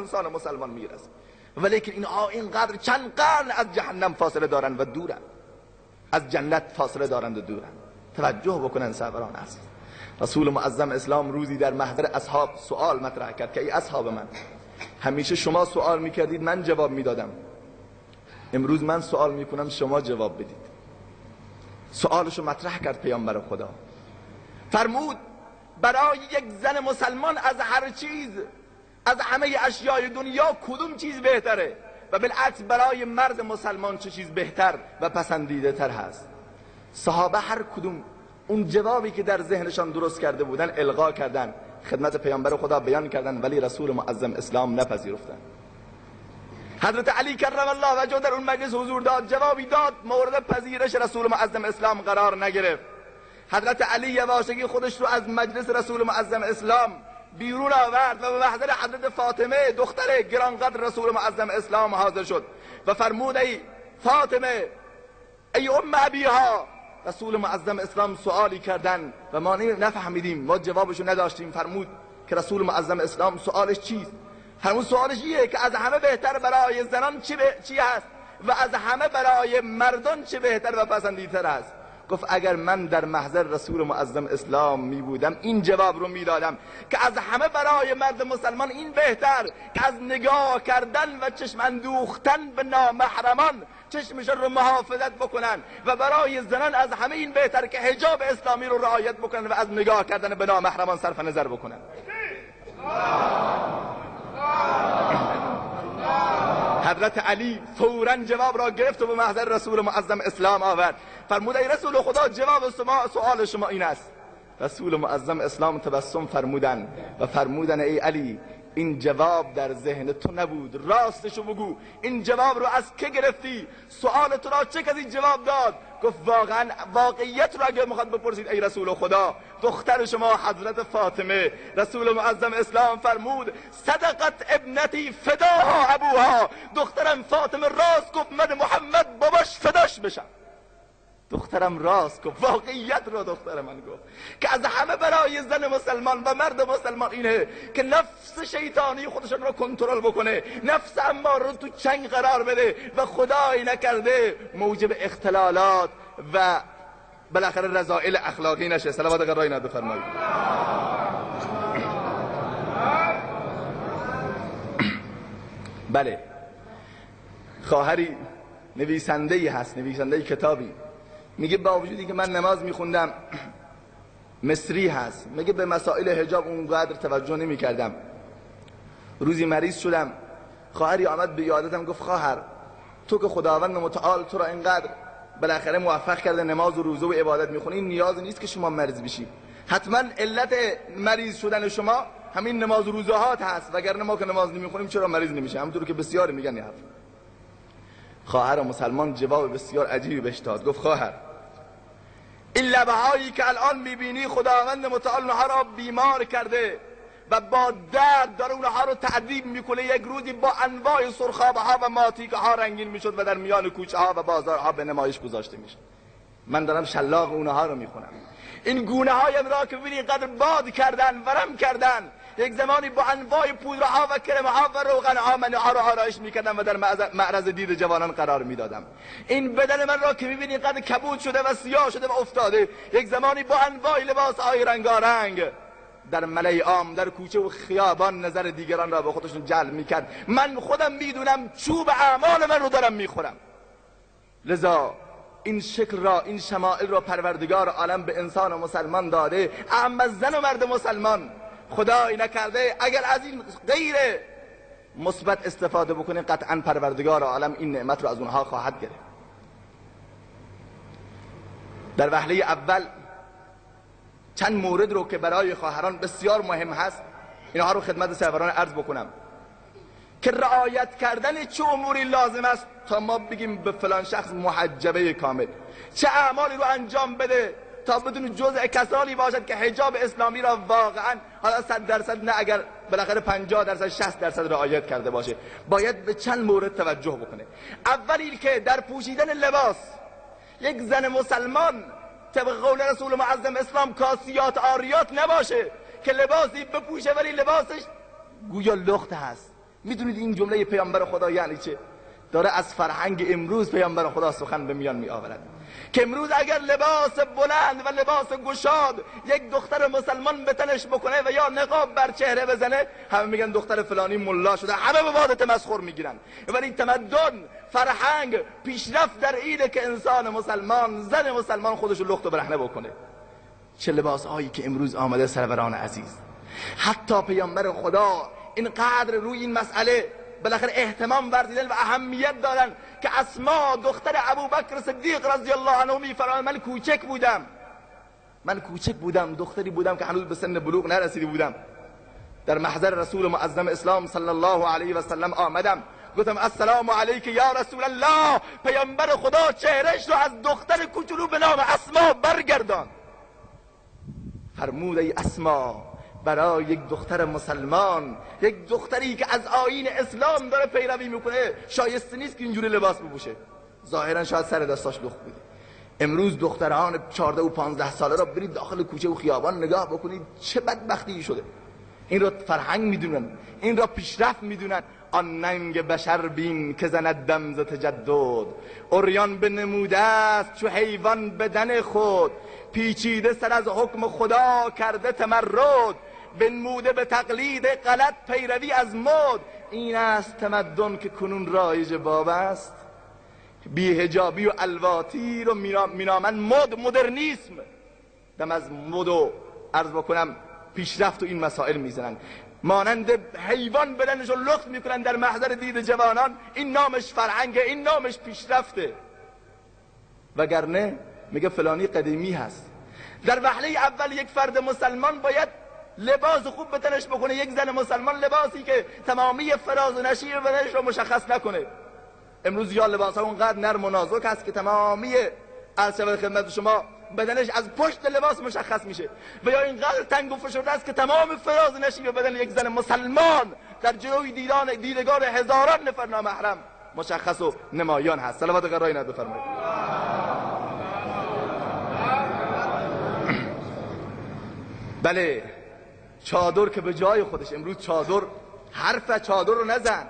انسان مسلمان میرسه. ولیکن اینها اینقدر چند قرن از جهنم فاصله دارن و دورن، از جنت فاصله دارند و دورن. توجه بکنن سروران است. رسول معظم اسلام روزی در محضر اصحاب سوال مطرح کرد که ای اصحاب من، همیشه شما سوال میکردید من جواب میدادم، امروز من سوال میکنم شما جواب بدید. سوالشو مطرح کرد پیامبر خدا، فرمود برای یک زن مسلمان از هر چیز، از همه اشیای دنیا کدوم چیز بهتره؟ و بالعکس برای مرد مسلمان چه چیز بهتر و پسندیده تر هست؟ صحابه هر کدوم اون جوابی که در ذهنشان درست کرده بودن القا کردن، خدمت پیامبر خدا بیان کردن، ولی رسول معظم اسلام نپذیرفتن. حضرت علی کرم الله وجهه در اون مجلس حضور داد، جوابی داد، مورد پذیرش رسول معظم اسلام قرار نگرفت. حضرت علی یواشکی خودش رو از مجلس رسول معظم اسلام بیرون آورد و به محضر حضرت فاطمه دختر گرانقدر رسول معظم اسلام حاضر شد و فرمود ای فاطمه، ای ام ابیها. رسول معظم اسلام سوالی کردن و ما نفهمیدیم، ما جوابشو نداشتیم. فرمود که رسول معظم اسلام سوالش چیست؟ همون سوالش ایه که از همه بهتر برای زنان چی هست و از همه برای مردان چه بهتر و پسندیدتر است؟ گفت اگر من در محضر رسول معظم اسلام می بودم این جواب رو می دادم که از همه برای مرد مسلمان این بهتر که از نگاه کردن و چشم اندوختن به نامحرمان چشمشون رو محافظت بکنن، و برای زنان از همه این بهتر که حجاب اسلامی رو رعایت بکنن و از نگاه کردن به نامحرمان صرف نظر بکنن. حضرت علی فوراً جواب را گرفت و به محضر رسول معظم اسلام آورد. فرمود ای رسول خدا، جواب سوال شما این است. رسول معظم اسلام تبسم فرمودن و فرمودن ای علی، این جواب در ذهن تو نبود، راستشو بگو، این جواب رو از که گرفتی؟ سوال تو را چه کسی جواب داد؟ گفت واقعا واقعیت رو اگر میخواد بپرسید ای رسول خدا، دختر شما حضرت فاطمه، رسول معظم اسلام فرمود صدقت ابنتی فداها ابوها، دخترم فاطمه راست گفت، من محمد باباش فداش بشم. دخترم راست گفت، واقعیت رو دختر من گفت که از همه برای زن مسلمان و مرد مسلمان اینه که نفس شیطانی خودشون رو کنترل بکنه، نفس اماره رو تو چنگ قرار بده و خدای نکرده موجب اختلالات و بالاخره رذائل اخلاقی نشه. صلوات قرای نبی بفرمایید. بله، خواهری نویسنده‌ای هست، نویسنده کتابی، میگه با وجودی که من نماز میخوندم، مصری هست، میگه به مسائل حجاب اونقدر توجه نمی کردم. روزی مریض شدم، خواهری آمد به عیادتم، گفت خواهر تو که خداوند متعال تو را اینقدر بالاخره موفق کرده نماز و روزه و عبادت میخونی، نیاز نیست که شما مریض بشی، حتما علت مریض شدن شما همین نماز و روزه هات هست، وگرنه ما که نماز نمیخونیم چرا مریض نمیشه؟ همونطور که بسیار میگن این حرف. خواهر مسلمان جواب بسیار عجیبی بهش داد، گفت خواهر این لبهایی که الان میبینی خداوند متعال اونها را بیمار کرده و با درد داره اونها رو تعذیب میکنه، یک روزی با انواع سرخابه ها و ماتیکه ها رنگین میشد و در میان کوچه ها و بازارها به نمایش گذاشته میشه. من دارم شلاق اونها رو میخونم. این گونه های را که ببینی قدر باد کردن، ورم کردن، یک زمانی با انواع پودرها و کرمها و روغنها من ها رو آرایش میکردم و در معرض دید جوانان قرار میدادم. این بدن من را که میبینی قدر کبود شده و سیاه شده و افتاده، یک زمانی با انواع لباس های رنگارنگ در ملأ عام در کوچه و خیابان نظر دیگران را به خودشون جلب میکرد. من خودم میدونم چوب اعمال من رو دارم میخورم. لذا این شکل را، این شمائل را پروردگار عالم به انسان مسلمان داده، اما زن و مرد مسلمان خدای نکرده اگر از این غیر مثبت استفاده بکنه، قطعا پروردگار عالم این نعمت رو از اونها خواهد گرفت. در وهله اول چند مورد رو که برای خواهران بسیار مهم هست، اینها رو خدمت سروران عرض بکنم که رعایت کردن چه اموری لازم است تا ما بگیم به فلان شخص محجبه کامل، چه اعمالی رو انجام بده تا بدون جزء کسانی باشد که حجاب اسلامی را واقعا حالا 100% نه، اگر بالاخره 50% 60% رعایت کرده باشه. باید به چند مورد توجه بکنه. اول این که در پوشیدن لباس یک زن مسلمان طبق قول رسول معظم اسلام کاسیات آریات نباشه که لباسی بپوشه ولی لباسش گویا لخت هست، میدونید این جمله پیامبر خدا یعنی چه؟ داره از فرهنگ امروز پیامبر خدا سخن به میان می آورد که امروز اگر لباس بلند و لباس گشاد یک دختر مسلمان به تنش بکنه و یا نقاب بر چهره بزنه، همه میگن دختر فلانی ملا شده، همه به باد تمسخر میگیرن. ولی تمدن، فرهنگ، پیشرفت در اینه که انسان مسلمان، زن مسلمان خودش رو لخت و برهنه بکنه. چه لباس هایی که امروز آمده سروران عزیز. حتی پیامبر خدا اینقدر روی این مسئله بالاخره اهتمام ورزیدن و اهمیت دادن که اسما دختر ابوبکر صدیق رضی الله عنه میفرماید من کوچک بودم، دختری بودم که هنوز به سن بلوغ نرسیده بودم، در محضر رسول معظم اسلام صلی الله علیه و سلم آمدم، گفتم السلام علیک یا رسول الله. پیامبر خدا چهرش رو از دختر کوچولو به نام اسما برگردان، فرمود ای اسما، برای یک دختر مسلمان، یک دختری که از آیین اسلام داره پیروی میکنه، شایسته نیست که اینجوری لباس بپوشه. ظاهرا شاید سر دستاش لخت بوده. امروز دختران 14 و 15 ساله را برید داخل کوچه و خیابان نگاه بکنید، چه بدبختی شده. این را فرهنگ میدونن، این را پیشرفت میدونن. آن ننگ بشر بین که زند دم ز تجدد، عریان به نموده است چو حیوان بدن خود، پیچیده سر از حکم خدا کرده تمرد، بنموده به تقلید غلط پیروی از مد. این است تمدن که کنون رایج باب است، بی‌حجابی و الواتی رو مینامن مدرنیسم. دم از مد و عرض بکنم پیشرفت و این مسائل میزنن، مانند حیوان بدنشون لخت میکنن در محضر دید جوانان. این نامش فرهنگه، این نامش پیشرفته. وگرنه میگه فلانی قدیمی هست. در وهله اول یک فرد مسلمان باید لباس خوب به تنش بکنه. یک زن مسلمان لباسی که تمامی فراز و نشیب بدنش رو مشخص نکنه. امروز یا لباس ها اونقدر نرم و نازک هست که تمامی عرض شود خدمت شما بدنش از پشت لباس مشخص میشه، و یا اینقدر تنگ و فشرده است که تمام فراز و نشیب بدن یک زن مسلمان در جلوی دیدگان هزاران نفر نامحرم مشخص و نمایان هست. صلوات قرای نبی بفرمایید. بله، چادر که به جای خودش. امروز چادر، حرف چادر رو نزن،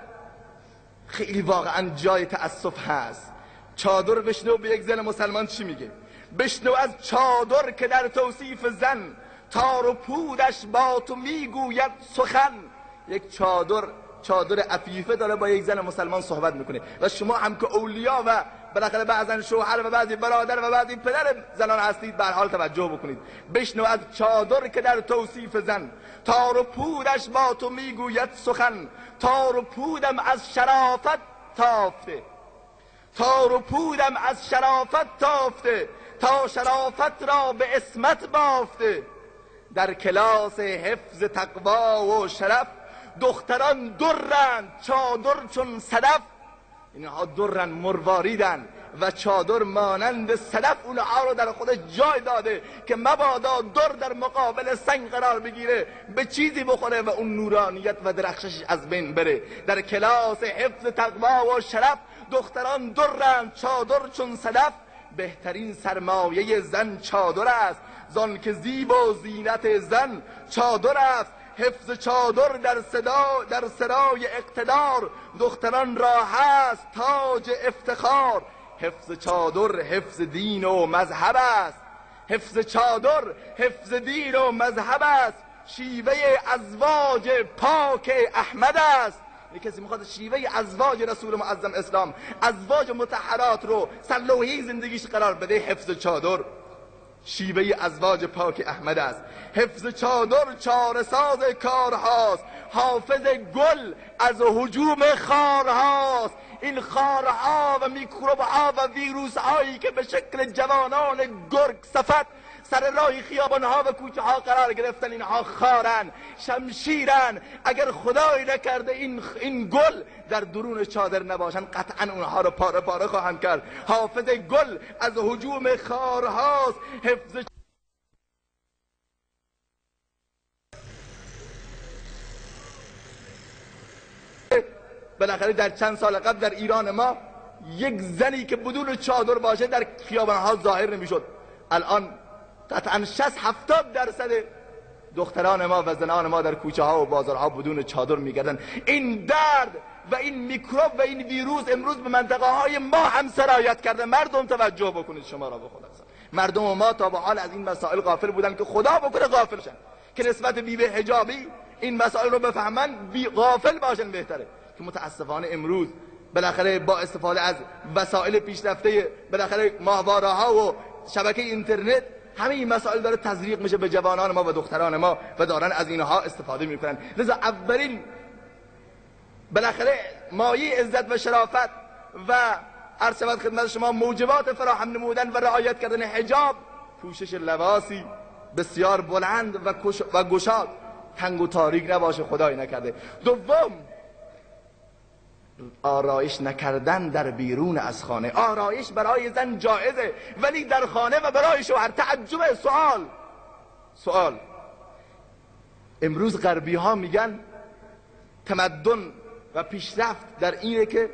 خیلی واقعا جای تأسف هست. چادر بشنو به یک زن مسلمان چی میگه. بشنو از چادر که در توصیف زن، تار و پودش با تو میگوید سخن. یک چادر عفیفه داره با یک زن مسلمان صحبت میکنه. و شما هم که اولیا و بالاخره بعضا شوهر و بعضی برادر و بعضی پدر زنان هستید، به هر حال توجه بکنید. بشنو از چادر که در توصیف زن، تار و پودش با تو میگوید سخن. تار و پودم از شرافت تافته، تار و پودم از شرافت تافته، تا شرافت را به عصمت بافته. در کلاس حفظ تقوا و شرف، دختران درند چادر چون صدف. اینها درن، مرواریدن و چادر مانند صدف اونها رو در خودش جای داده که مبادا در مقابل سنگ قرار بگیره، به چیزی بخوره و اون نورانیت و درخشش از بین بره. در کلاس حفظ تقوا و شرف، دختران درند چادر چون صدف. بهترین سرمایه زن چادر است، زان که زیب و زینت زن چادر است. حفظ چادر در سرای اقتدار، دختران را هست تاج افتخار. حفظ چادر حفظ دین و مذهب است، حفظ چادر حفظ دین و مذهب است. شیوه ازواج پاک احمد است. کسی میخواد شیوه ازواج رسول معظم اسلام، ازواج مطهرات رو سرلوحی زندگیش قرار بده، حفظ چادر شیوه ازواج پاک احمد است. حفظ چادر چاره‌ساز کارهاست، حافظ گل از هجوم خارهاست. این خارها و میکروبها و ویروس هایی که به شکل جوانان گرگ صفت سر راه خیابانها و کوچه ها قرار گرفتن، اینها خارن، شمشیرن. اگر خدای نکرده این گل در درون چادر نباشن، قطعا اونها رو پاره پاره خواهند کرد. حافظ گل از هجوم خارهاست. حفظ بالاخره در چند سال قبل در ایران ما یک زنی که بدون چادر باشه در خیابانها ظاهر نمیشد. الان قطعا 60-70% دختران ما و زنان ما در کوچه ها و بازارها بدون چادر میگردن. این درد و این میکروب و این ویروس امروز به منطقه های ما هم سرایت کرده. مردم توجه بکنید شما را به خدا. مردم ما تا به حال از این مسائل غافل بودن که خدا بکنه غافل شن، که نسبت بی حجابی این مسائل رو بفهمن، بی غافل باشن بهتره. که متاسفانه امروز بالاخره با استفاده از وسایل پیشرفته بالاخره ماهواره‌ها و شبکه اینترنت همه این مسائل داره تزریق میشه به جوانان ما و دختران ما و دارن از اینها استفاده میکنن. لذا اولین بالاخره مایه عزت و شرافت و عرض شود خدمت شما موجبات فراهم نمودن و رعایت کردن حجاب، پوشش لباسی بسیار بلند و گشاد، تنگ و تاریک نباشه، خدای نکرده. دوم، آرایش نکردن در بیرون از خانه. آرایش برای زن جایزه ولی در خانه و برای شوهر تعجب. سوال امروز غربی ها میگن تمدن و پیشرفت در اینه که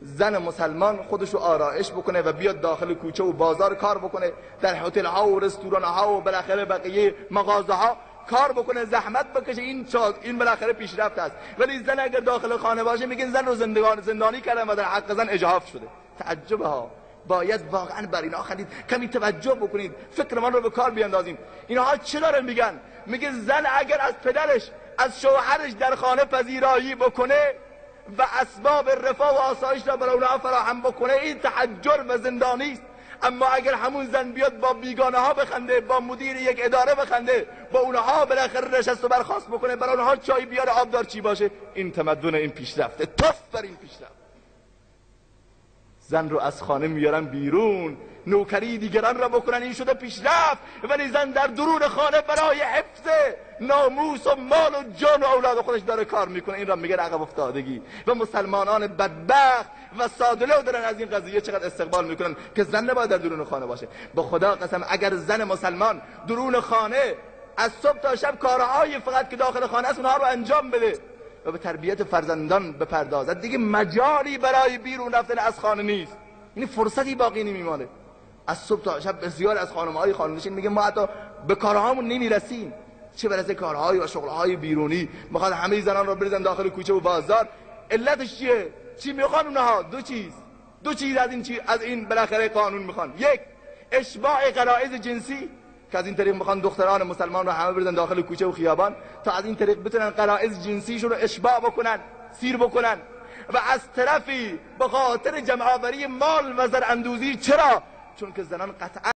زن مسلمان خودشو آرایش بکنه و بیاد داخل کوچه و بازار کار بکنه، در هتل ها و رستوران ها و بالاخره بقیه مغازه ها کار بکنه، زحمت بکشه. این بالاخره پیشرفت است. ولی زن اگر داخل خانه باشه میگن زن رو زندانی کردن و در حق زن اجحاف شده. تعجب ها. باید واقعا بر اینا خلید کمی توجه بکنید، فکر من رو به کار بیاندازیم. اینها چه دارن میگن؟ میگه زن اگر از پدرش از شوهرش در خانه پذیرایی بکنه و اسباب رفاه و آسایش را برای اونها فراهم بکنه، این تحجر و زندانی است. اما اگر همون زن بیاد با بیگانه ها بخنده، با مدیر یک اداره بخنده، با اونها بالاخره نشست و برخاست بکنه، برای اونها چای بیاره، آبدار چی باشه، این تمدن، این پیشرفته. توف بر این پیشرفت. زن رو از خانه میارن بیرون، نوکری دیگران را بکنن، این شده پیشرفت. ولی زن در درون خانه برای حفظ ناموس و مال و جان و اولاد خودش داره کار میکنه. این را میگه عقب افتادگی. و مسلمانان بدبخت و ساده‌لو دارن از این قضیه چقدر استقبال میکنن که زن نباید در درون خانه باشه. به خدا قسم اگر زن مسلمان درون خانه از صبح تا شب کارهای فقط که داخل خانه است اونها رو انجام بده و به تربیت فرزندان بپردازد، دیگه مجالی برای بیرون رفتن از خانه نیست. یعنی فرصتی باقی نمیمانه. از صبح تا شب بسیار از خانم‌های خانه‌نشین میگه ما حتی به کارهامون نمیرسیم، چه برسه کارهای و شغلهای بیرونی. میخواد همه زنان رو بریزن داخل کوچه و بازار. علتش چیه؟ چی میخوان اونها؟ دو چیز از این بالاخره قانون میخوان. یک، اشباع غرایز جنسی که از این طریق میخوان دختران مسلمان رو همه بریزن داخل کوچه و خیابان تا از این طریق بتونن غرایز جنسیشون رو اشباع بکنن، سیر بکنن. و از طرفی به خاطر جمع آوری مال و زراندوزی. چرا؟ چون که زنان قطعا